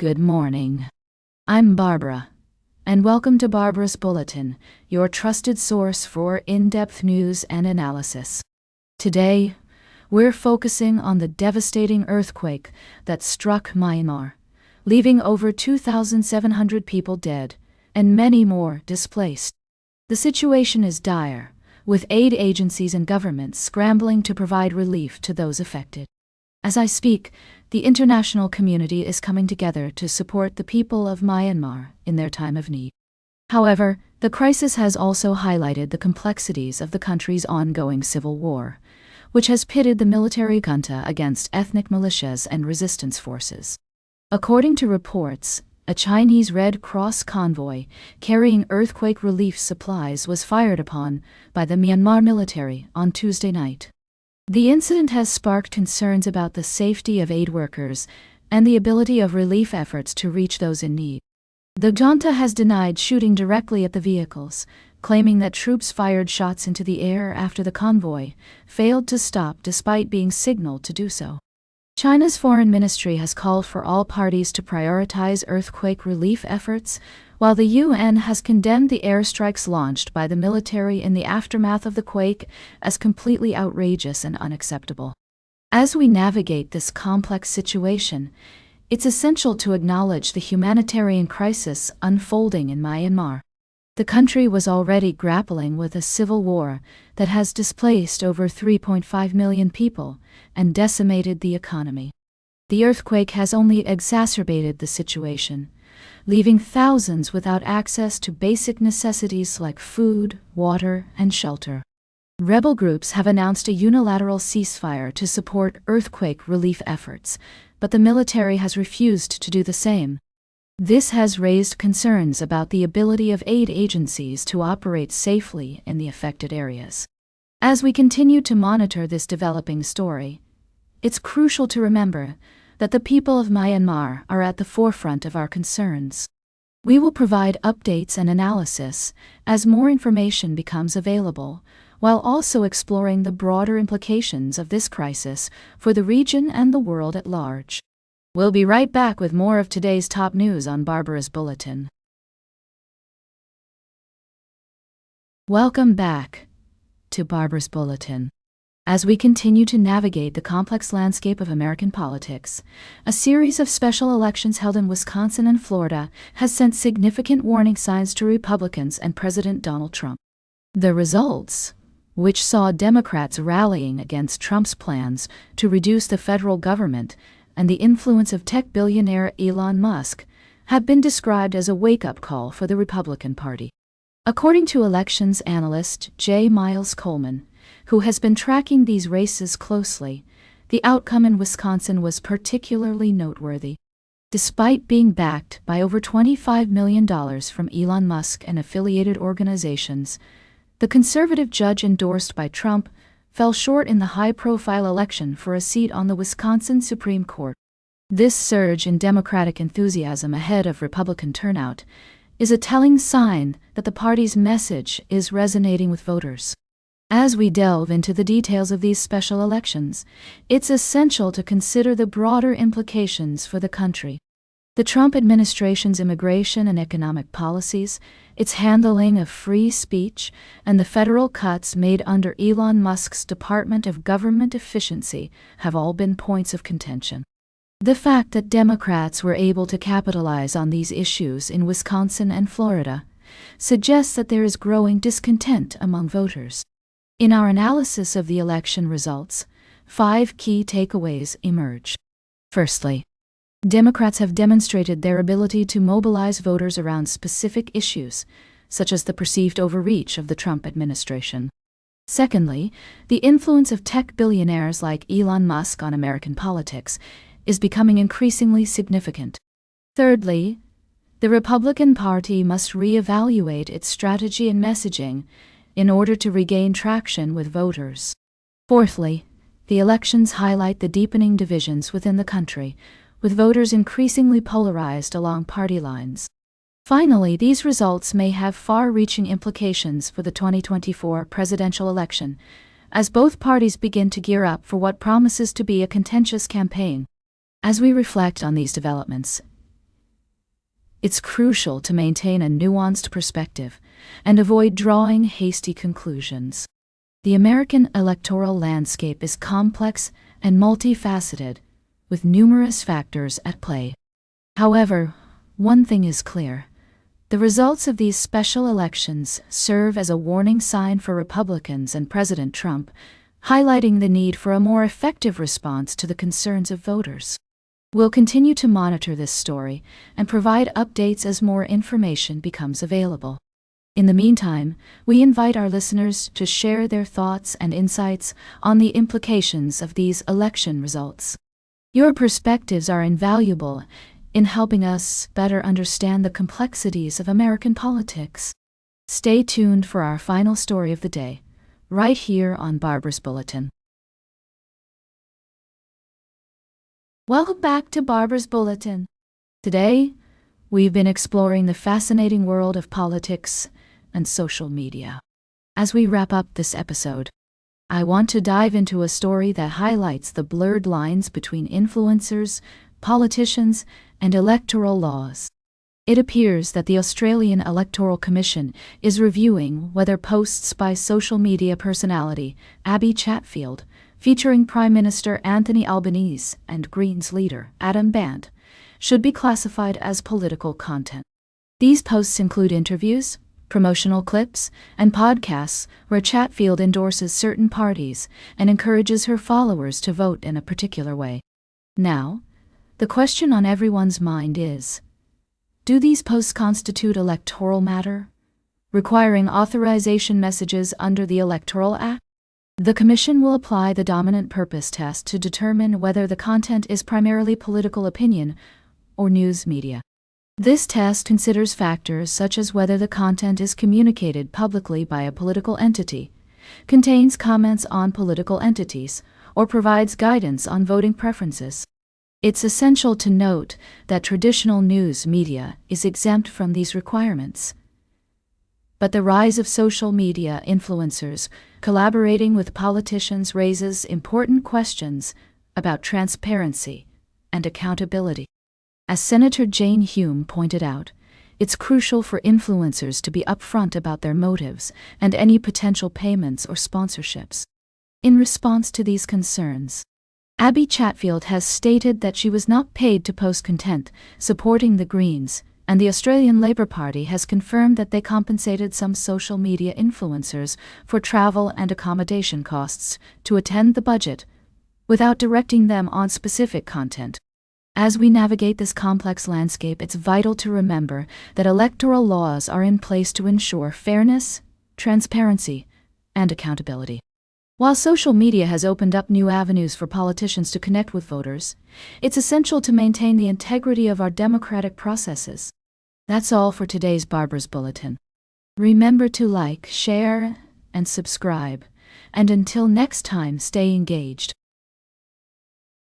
Good morning. I'm Barbara, and welcome to Barbara's Bulletin, your trusted source for in-depth news and analysis. Today, we're focusing on the devastating earthquake that struck Myanmar, leaving over 2,700 people dead and many more displaced. The situation is dire, with aid agencies and governments scrambling to provide relief to those affected. As I speak, the international community is coming together to support the people of Myanmar in their time of need. However, the crisis has also highlighted the complexities of the country's ongoing civil war, which has pitted the military junta against ethnic militias and resistance forces. According to reports, a Chinese Red Cross convoy carrying earthquake relief supplies was fired upon by the Myanmar military on Tuesday night. The incident has sparked concerns about the safety of aid workers and the ability of relief efforts to reach those in need. The junta has denied shooting directly at the vehicles, claiming that troops fired shots into the air after the convoy failed to stop despite being signaled to do so. China's foreign ministry has called for all parties to prioritize earthquake relief efforts, while the UN has condemned the airstrikes launched by the military in the aftermath of the quake as completely outrageous and unacceptable. As we navigate this complex situation, it's essential to acknowledge the humanitarian crisis unfolding in Myanmar. The country was already grappling with a civil war that has displaced over 3.5 million people and decimated the economy. The earthquake has only exacerbated the situation, leaving thousands without access to basic necessities like food, water, and shelter. Rebel groups have announced a unilateral ceasefire to support earthquake relief efforts, but the military has refused to do the same. This has raised concerns about the ability of aid agencies to operate safely in the affected areas. As we continue to monitor this developing story, it's crucial to remember that the people of Myanmar are at the forefront of our concerns. We will provide updates and analysis as more information becomes available, while also exploring the broader implications of this crisis for the region and the world at large. We'll be right back with more of today's top news on Barbara's Bulletin. Welcome back to Barbara's Bulletin. As we continue to navigate the complex landscape of American politics, a series of special elections held in Wisconsin and Florida has sent significant warning signs to Republicans and President Donald Trump. The results, which saw Democrats rallying against Trump's plans to reduce the federal government and the influence of tech billionaire Elon Musk, have been described as a wake-up call for the Republican Party. According to elections analyst J. Miles Coleman, who has been tracking these races closely, the outcome in Wisconsin was particularly noteworthy. Despite being backed by over $25 million from Elon Musk and affiliated organizations, the conservative judge endorsed by Trump fell short in the high-profile election for a seat on the Wisconsin Supreme Court. This surge in Democratic enthusiasm ahead of Republican turnout is a telling sign that the party's message is resonating with voters. As we delve into the details of these special elections, it's essential to consider the broader implications for the country. The Trump administration's immigration and economic policies, its handling of free speech, and the federal cuts made under Elon Musk's Department of Government Efficiency have all been points of contention. The fact that Democrats were able to capitalize on these issues in Wisconsin and Florida suggests that there is growing discontent among voters. In our analysis of the election results, 5 key takeaways emerge. Firstly, Democrats have demonstrated their ability to mobilize voters around specific issues, such as the perceived overreach of the Trump administration. Secondly, the influence of tech billionaires like Elon Musk on American politics is becoming increasingly significant. Thirdly, the Republican Party must reevaluate its strategy and messaging in order to regain traction with voters. Fourthly, the elections highlight the deepening divisions within the country, with voters increasingly polarized along party lines. Finally, these results may have far-reaching implications for the 2024 presidential election, as both parties begin to gear up for what promises to be a contentious campaign. As we reflect on these developments, It's crucial to maintain a nuanced perspective and avoid drawing hasty conclusions. The American electoral landscape is complex and multifaceted, with numerous factors at play. However, one thing is clear. The results of these special elections serve as a warning sign for Republicans and President Trump, highlighting the need for a more effective response to the concerns of voters. We'll continue to monitor this story and provide updates as more information becomes available. In the meantime, we invite our listeners to share their thoughts and insights on the implications of these election results. Your perspectives are invaluable in helping us better understand the complexities of American politics. Stay tuned for our final story of the day, right here on Barbara's Bulletin. Welcome back to Barbara's Bulletin. Today, we've been exploring the fascinating world of politics and social media. As we wrap up this episode, I want to dive into a story that highlights the blurred lines between influencers, politicians, and electoral laws. It appears that the Australian Electoral Commission is reviewing whether posts by social media personality Abby Chatfield, featuring Prime Minister Anthony Albanese and Greens leader Adam Bandt, should be classified as political content. These posts include interviews, promotional clips, and podcasts where Chatfield endorses certain parties and encourages her followers to vote in a particular way. Now, the question on everyone's mind is, do these posts constitute electoral matter, requiring authorization messages under the Electoral Act? The Commission will apply the dominant purpose test to determine whether the content is primarily political opinion or news media. This test considers factors such as whether the content is communicated publicly by a political entity, contains comments on political entities, or provides guidance on voting preferences. It's essential to note that traditional news media is exempt from these requirements. But the rise of social media influencers collaborating with politicians raises important questions about transparency and accountability. As Senator Jane Hume pointed out, it's crucial for influencers to be upfront about their motives and any potential payments or sponsorships. In response to these concerns, Abby Chatfield has stated that she was not paid to post content supporting the Greens, and the Australian Labor Party has confirmed that they compensated some social media influencers for travel and accommodation costs to attend the budget, without directing them on specific content. As we navigate this complex landscape, it's vital to remember that electoral laws are in place to ensure fairness, transparency, and accountability. While social media has opened up new avenues for politicians to connect with voters, it's essential to maintain the integrity of our democratic processes. That's all for today's Barbara's Bulletin. Remember to like, share, and subscribe. And until next time, stay engaged.